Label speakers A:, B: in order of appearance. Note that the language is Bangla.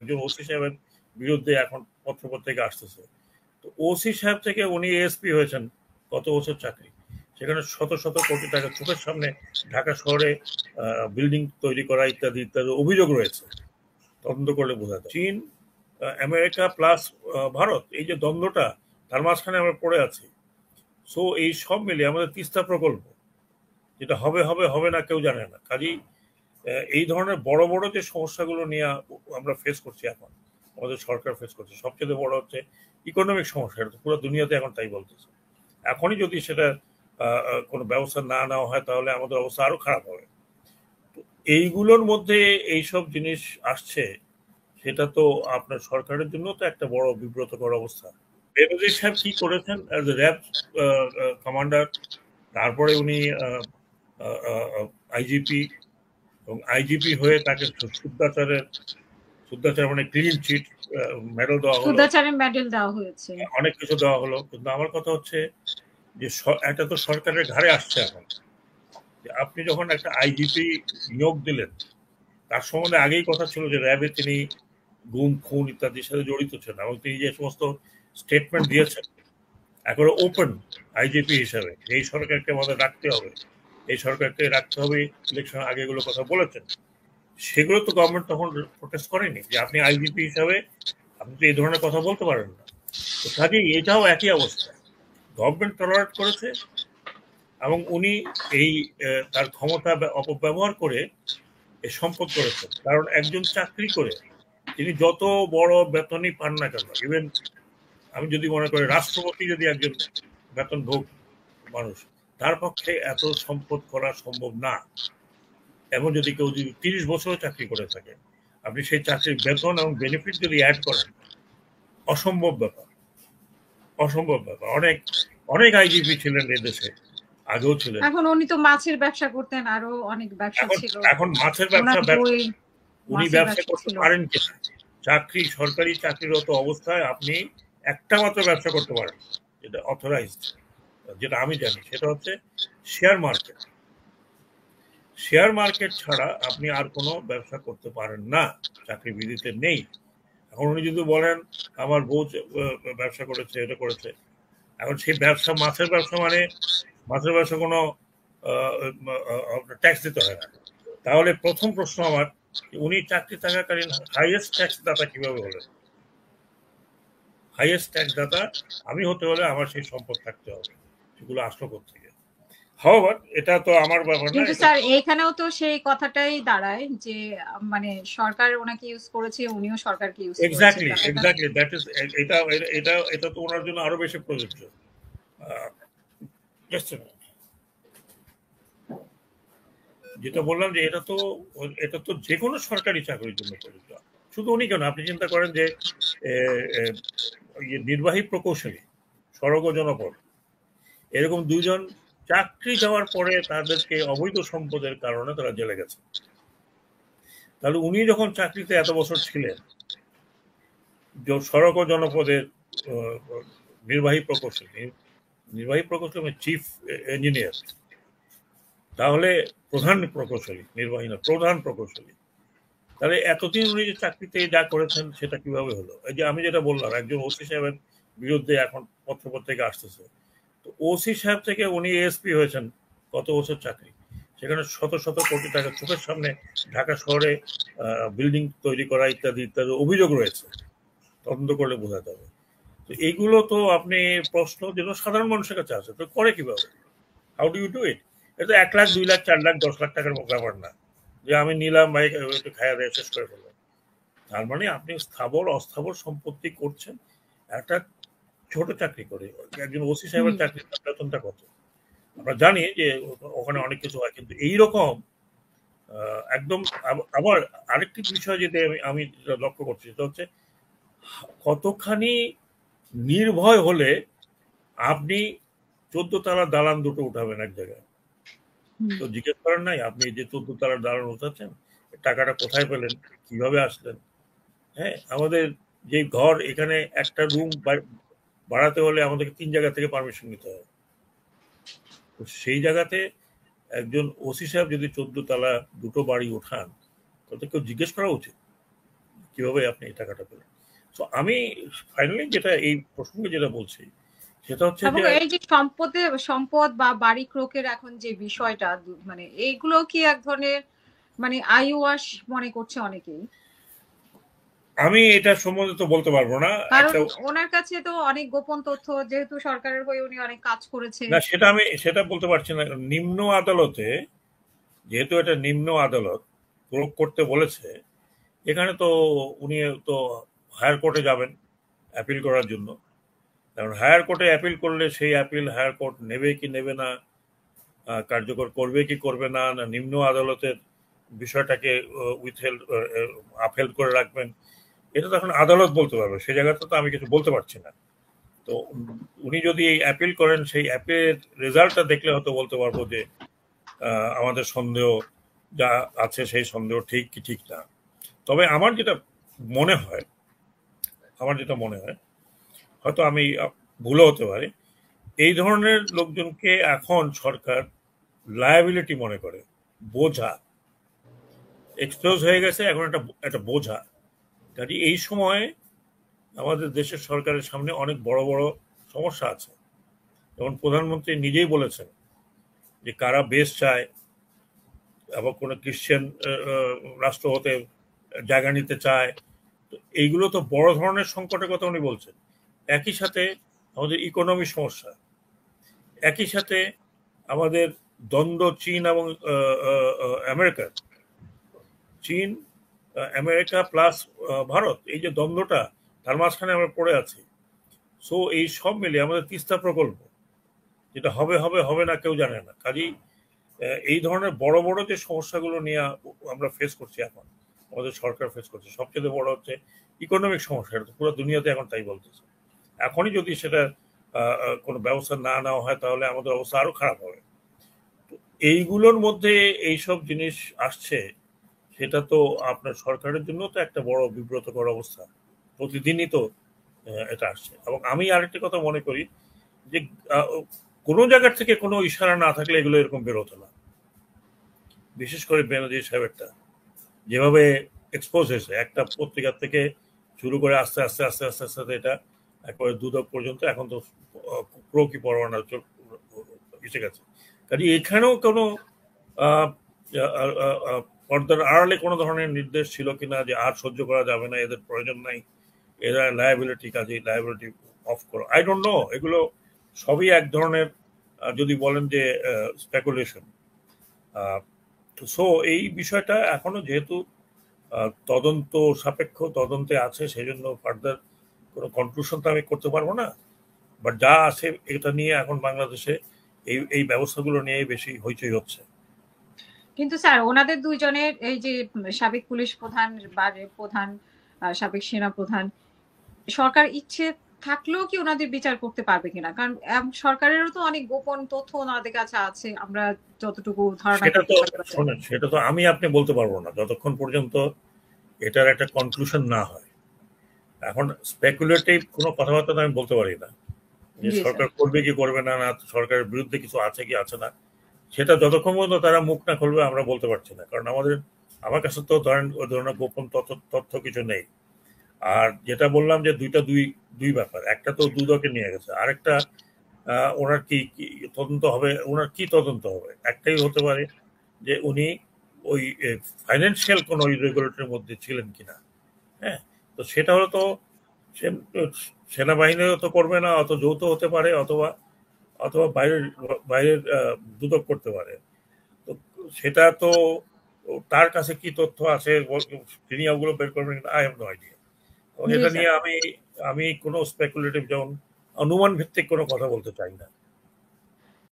A: একজন ওসি সাহেবের বিরুদ্ধে এখন পত্রপত্রিকা আসতেছে। তো ওসি সাহেব থেকে উনি এএসপি হয়েছেন, কত বছর চাকরি, সেখানে শত শত কোটি টাকা চোখের সামনে ঢাকা শহরে বিল্ডিং তৈরি করা ইত্যাদি ইত্যাদি অভিযোগ রয়েছে, তদন্ত করলে বোঝা যায়। চীন, আমেরিকা প্লাস ভারত, এই যে দ্বন্দ্বটা, তার মাঝখানে আমরা পড়ে আছি। সো এই সব মিলিয়ে আমাদের তিস্তা প্রকল্প যেটা হবে হবে হবে না কেউ জানে না। কাজেই এই ধরনের বড় বড় যে সমস্যাগুলো নিয়ে আমরা ফেস করছি এখন, আমাদের সরকার ফেস করছে, সবচেয়ে বড় হচ্ছে ইকোনমিক সমস্যা। এটা পুরো দুনিয়াতে এখন তাই বলতেছে। এখনই যদি সেটা কোনো ব্যবস্থা না নেওয়া হয় তাহলে আমাদের অবস্থা আরো খারাপ হবে। এইগুলোর মধ্যে এইসব জিনিস আসছে, সেটা তো আপনার সরকারের জন্য তো একটা বড় বিব্রতকর অবস্থা। বেনজির সাহেব কি করেছেন অ্যাজ এ র্যাব কমান্ডার, তারপরে উনি আইজিপি, এবং আইজিপি হয়ে তাকে শুদ্ধাচার মানে ক্লিন চিট মেডেল দেওয়া হলো,
B: শুদ্ধাচারের মেডেল দেওয়া হয়েছে,
A: অনেক কিছু দেওয়া হলো। কিন্তু আমার কথা হচ্ছে যে এটা তো সরকারের ঘাড়ে আসছে এখন। আপনি যখন একটা আইজিপি নিয়োগ দিলেন, তার সম্বন্ধে আগেই কথা ছিল যে র্যাবে তিনি গুম খুন ইত্যাদির সাথে জড়িত ছিলেন, এবং তিনি যে সমস্ত স্টেটমেন্ট দিয়েছেন একেবারে ওপেন আইজিপি হিসাবে, এই সরকারকে আমাদের রাখতে হবে, এই সরকারকে রাখতে হবে, ইলেকশন আগে এগুলো কথা বলেছেন, সেগুলো তো গভর্নমেন্ট তখন প্রোটেস্ট করেনি যে আপনি আইজিপি হিসাবে আপনি তো এই ধরনের কথা বলতে পারেন না। তো কাজেই এটাও একই অবস্থা, গভর্নমেন্ট টলারেট করেছে এবং উনি এই তার ক্ষমতা অপব্যবহার করে এই সম্পদ করেছেন। কারণ একজন চাকরি করে তিনি যত বড় বেতনই পান না কেন, ইভেন আমি যদি মনে করি রাষ্ট্রপতি যদি একজন বেতন ভোগ মানুষ, তার পক্ষে এত সম্পদ করা সম্ভব না। এমন যদি কেউ যদি 30 বছর চাকরি করে থাকে, আপনি সেই চাকরির বেতন এবং বেনিফিট যদি অ্যাড করেন, অসম্ভব ব্যাপার, অসম্ভব ব্যাপার। অনেক অনেক আইজিপি ছিলেন এদেশে, আগেও ছিলেন।
B: এখন উনি তো মাছের ব্যবসা করতেন, আরো অনেক ব্যবসা ছিল।
A: এখন মাছের ব্যবসা উনি ব্যবসা করতে পারেন কিনা? চাকরি, সরকারি চাকরিরত অবস্থায় আপনি একটা মাত্র ব্যবসা করতে পারেন, যেটা অথরাইজড, যেটা আমি জানি, সেটা হচ্ছে শেয়ার মার্কেট। শেয়ার মার্কেট ছাড়া আপনি আর কোনো ব্যবসা করতে পারেন না, চাকরি বিধিতে নেই। এখন উনি যদি বলেন আমার বউ ব্যবসা করেছে, এটা করেছে, এখন সেই ব্যবসা মাছের ব্যবসা মানে মাছের ব্যবসা কোনো ট্যাক্স দিতে হয় না। তাহলে প্রথম প্রশ্ন আমার, উনি চাকরি থাকাকালীন হাইয়েস্ট ট্যাক্স দাতা কিভাবে হলেন? হাইয়েস্ট ট্যাক্স দাতা আমি হতে হলে আমার সেই সম্পদ থাকতে হবে, সেগুলো আসলো কোথেকে? হাওয়ার এটা তো আমার ব্যাপার না।
B: কিন্তু স্যার এখানেও তো সেই কথাটাই দাঁড়ায় যে মানে সরকার ওনাকে ইউজ করেছে, উনিও সরকারকে ইউজ করেছেন।
A: এক্স্যাক্টলি এক্স্যাক্টলি দ্যাট ইজ, এটা এটা এটা তো ওনার জন্য আরো বেশি প্রযোজ্য। যেটা বললাম যে এটা তো যে কোনো সরকারি চাকরির জন্য প্রযোজ্য। শুধু উনি কেন, আপনি চিন্তা করেন যে নির্বাহী প্রকৌশলী, সড়ক ও জনপদ, এরকম দুইজন চাকরি যাওয়ার পরে তাদেরকে অবৈধ সম্পদের কারণে তারা জেলে গেছে। তাহলে উনি যখন চাকরিতে এত বছর ছিলেন, সড়ক ও জনপদের নির্বাহী প্রকৌশলী মানে চিফ ইঞ্জিনিয়ার, তাহলে প্রধান প্রকৌশলী, নির্বাহী না, প্রধান প্রকৌশলী। তাহলে এতদিন উনি যে চাকরিতে যা করেছেন সেটা কিভাবে হলো? এই যে আমি যেটা বললাম, একজন ওসি সাহেবের বিরুদ্ধে এখন পত্রপত্রিকা আসতেছে। তো ওসি সাহেব থেকে উনি এএসপি হয়েছেন, কত বছর চাকরি, সেখানে শত শত কোটি টাকা চোখের সামনে ঢাকা শহরে বিল্ডিং তৈরি করা ইত্যাদি ইত্যাদি অভিযোগ রয়েছে, তদন্ত করলে বোঝা যাবে। তো এইগুলো তো আপনি প্রশ্ন যেন সাধারণ মানুষের কাছে আছে, তো করে কিভাবে? How do you do it? এটা 1 লাখ 2 লাখ 4 লাখ 10 লাখ টাকার ব্যাপার না যে আমি নিলাম ভাই একটু খাইয়া দিয়ে শেষ করে ফেললাম। তার মানে আপনি স্থাবর অস্থাবর সম্পত্তি করছেন একটা ছোট চাকরি করে। একজন ওসি সাহেবের চাকরির বেতনটা কত আমরা জানি যে ওখানে অনেক কিছু হয়, কিন্তু এইরকম একদম। আবার আরেকটি বিষয় যেটা আমি লক্ষ্য করছি সেটা হচ্ছে কতখানি নির্ভয় হলে আপনি 14 তলার দালান দুটো উঠাবেন এক জায়গায়। তো জিজ্ঞেস করেন নাই আপনি যে 14 তলার দালান উঠাচ্ছেন, টাকাটা কোথায় পেলেন, কিভাবে আসলেন? হ্যাঁ, আমাদের যে ঘর, এখানে একটা রুম বাড়াতে হলে আমাদেরকে 3 জায়গা থেকে পারমিশন নিতে হয়। তো সেই জায়গাতে একজন ওসি সাহেব যদি 14 তলা দুটো বাড়ি ওঠান, তাতে কেউ জিজ্ঞেস করা উচিত কিভাবে আপনি এই টাকাটা পেলেন। তো আমি ফাইনালি যেটা এই প্রসঙ্গে যেটা বলছি সেটা হচ্ছে
B: এবং
A: যে
B: এই যে সম্পদ বা বাড়ি ক্রোকের এখন যে বিষয়টা মানে এইগুলো কি এক ধরনের মানে আইওয়াশ মনে করছে অনেকেই,
A: আমি এটা সম্বন্ধে তো বলতে পারবো না
B: কারণ
A: একটা।
B: ওনার কাছে তো অনেক গোপন তথ্য, যেহেতু সরকারের হয়ে উনি অনেক কাজ করেছে।
A: না, সেটা বলতে পারছি না। নিম্ন আদালতে, যেহেতু এটা নিম্ন আদালত প্রয়োগ করতে বলেছে, এখানে তো উনি তো হায়ার কোর্টে যাবেন অ্যাপিল করার জন্য। কারণ হায়ার কোর্টে অ্যাপিল করলে সেই অ্যাপিল হায়ার কোর্ট নেবে কি নেবে না, কার্যকর করবে কি করবে না, না নিম্ন আদালতের বিষয়টাকে উইথহেল্ড আপহেল্ড করে রাখবেন, এটা তো এখন আদালত বলতে পারবে। সেই জায়গাতে তো আমি কিছু বলতে পারছি না। তো উনি যদি এই অ্যাপিল করেন, সেই অ্যাপিলের রেজাল্টটা দেখলে হয়তো বলতে পারবো যে আমাদের সন্দেহ যা আছে সেই সন্দেহ ঠিক কি ঠিক না। তবে মনে হয় আমার যেটা মনে হয়, হয়তো আমি ভুলও হতে পারি, এই ধরনের লোকজনকে এখন সরকার লায়াবিলিটি মনে করে, বোঝা। এক্সপোজ হয়ে গেছে, এখন একটা একটা বোঝা। কাজে এই সময় আমাদের দেশের সরকারের সামনে অনেক বড় বড় সমস্যা আছে। যেমন প্রধানমন্ত্রী নিজেই বলেছেন যে কারা বেশ চায়, আবার কোনো খ্রিশ্চান রাষ্ট্র হতে জায়গা নিতে চায়। তো এইগুলো তো বড় ধরনের সংকটের কথা উনি বলছেন। একই সাথে আমাদের ইকোনমি সমস্যা, একই সাথে আমাদের দ্বন্দ্ব চীন এবং আমেরিকার, চীন আমেরিকা প্লাস ভারত, এই যে দ্বন্দ্বটা, তার মাঝখানে আমরা পড়ে আছি। সো এই সব মিলিয়ে আমাদের তিস্তা প্রকল্প, যেটা হবে হবে হবে না কেউ জানে না। কাজেই এই ধরনের বড় বড় যে সমস্যাগুলো নিয়ে আমরা ফেস করছি এখন, আমাদের সরকার ফেস করছে, সবচেয়ে বড় হচ্ছে ইকোনমিক সমস্যা। এটা তো পুরো দুনিয়াতে এখন তাই বলতেছে। এখনই যদি সেটা কোনো ব্যবস্থা না নেওয়া হয়, তাহলে আমাদের অবস্থা আরো খারাপ হবে। তো এইগুলোর মধ্যে এইসব জিনিস আসছে, সেটা তো আপনার সরকারের জন্য তো একটা বড় বিব্রতকর অবস্থা। প্রতিদিনই তো এটা আসছে। এবং আমি আরেকটি কথা মনে করি যে আহ, কোনো জায়গার থেকে কোনো ইশারা না থাকলে এগুলো এরকম বেরোতো না। বিশেষ করে বেনজির সাহেবেরটা যেভাবে এক্সপোজ হয়েছে, একটা পত্রিকা থেকে শুরু করে আস্তে আস্তে আস্তে আস্তে আস্তে এটা একবারে দুদক পর্যন্ত, এখন তো প্রো কি পরোয়ানা এসে গেছে। কাজে এখানেও কোনো আহ, আহ, আহ, আহ, পর্দার আড়ালে কোনো ধরনের নির্দেশ ছিল কিনা যে আর সহ্য করা যাবে না, এদের প্রয়োজন নাই, এরা লায়াবিলিটি, কাজে লায়াবিলিটি অফ করো। আই ডোন্ট নো, এগুলো সবই এক ধরনের যদি বলেন যে স্পেকুলেশন। সো এই বিষয়টা এখনো যেহেতু তদন্ত সাপেক্ষ, তদন্তে আছে, সেই জন্য ফার্দার কোনো কনক্লুশন তো আমি করতে পারবো না। বাট যা আছে এটা নিয়ে এখন বাংলাদেশে এই এই ব্যবস্থাগুলো নিয়ে বেশি হইচই হচ্ছে।
B: কিন্তু স্যার ওনাদের দুইজনের এই যে সাবেক পুলিশ প্রধান বা প্রধান, সাবেক সেনা প্রধান, সরকার ইচ্ছে থাকলেও কি ওনাদের বিচার করতে পারবে কিনা? কারণ সরকারেরও তো অনেক গোপন তথ্য ওনাদের কাছে আছে, আমরা যতটুকু ধারণা
A: সেটা
B: করতে
A: তো
B: পারি।
A: শোনেন, সেটা তো আমি আপনি বলতে পারবো না যতক্ষণ পর্যন্ত এটার একটা কনক্লুশন না হয়। এখন স্পেকুলেটিভ কোনো কথাবার্তা তো আমি বলতে পারি না যে
B: জি স্যার।
A: সরকার করবে কি করবে না, না সরকারের বিরুদ্ধে কিছু আছে কি আছে না। সেটা যতক্ষণ পর্যন্ত তারা মুখ না খুলবে আমরা বলতে পারছি না। কারণ আমার কাছে তো ধরেন ওই ধরনের গোপন তথ্য কিছু নেই। আর যেটা বললাম যে দুই দুই ব্যাপার, একটা তো দুদকে নিয়ে গেছে, আরেকটা ওনার কি তদন্ত হবে, ওনার কি তদন্ত হবে। একটাই হতে পারে যে উনি ওই ফাইন্যান্সিয়াল কোনো ইরেগুলেটরের মধ্যে ছিলেন কিনা। হ্যাঁ, তো সেটা হলো তো সেনাবাহিনীও তো করবে না, অত যৌথ হতে পারে, অথবা অথবা বাইরের বাইরের দুদক করতে পারে। তো সেটা তো তার কাছে কি তথ্য আছে, তিনি ওগুলো বের করবেন, আই হ্যাভ নো আইডিয়া। এবং
B: জি
A: এটা
B: স্যার।
A: নিয়ে আমি আমি কোনো স্পেকুলেটিভ, যেমন অনুমান ভিত্তিক কোনো কথা বলতে চাই না।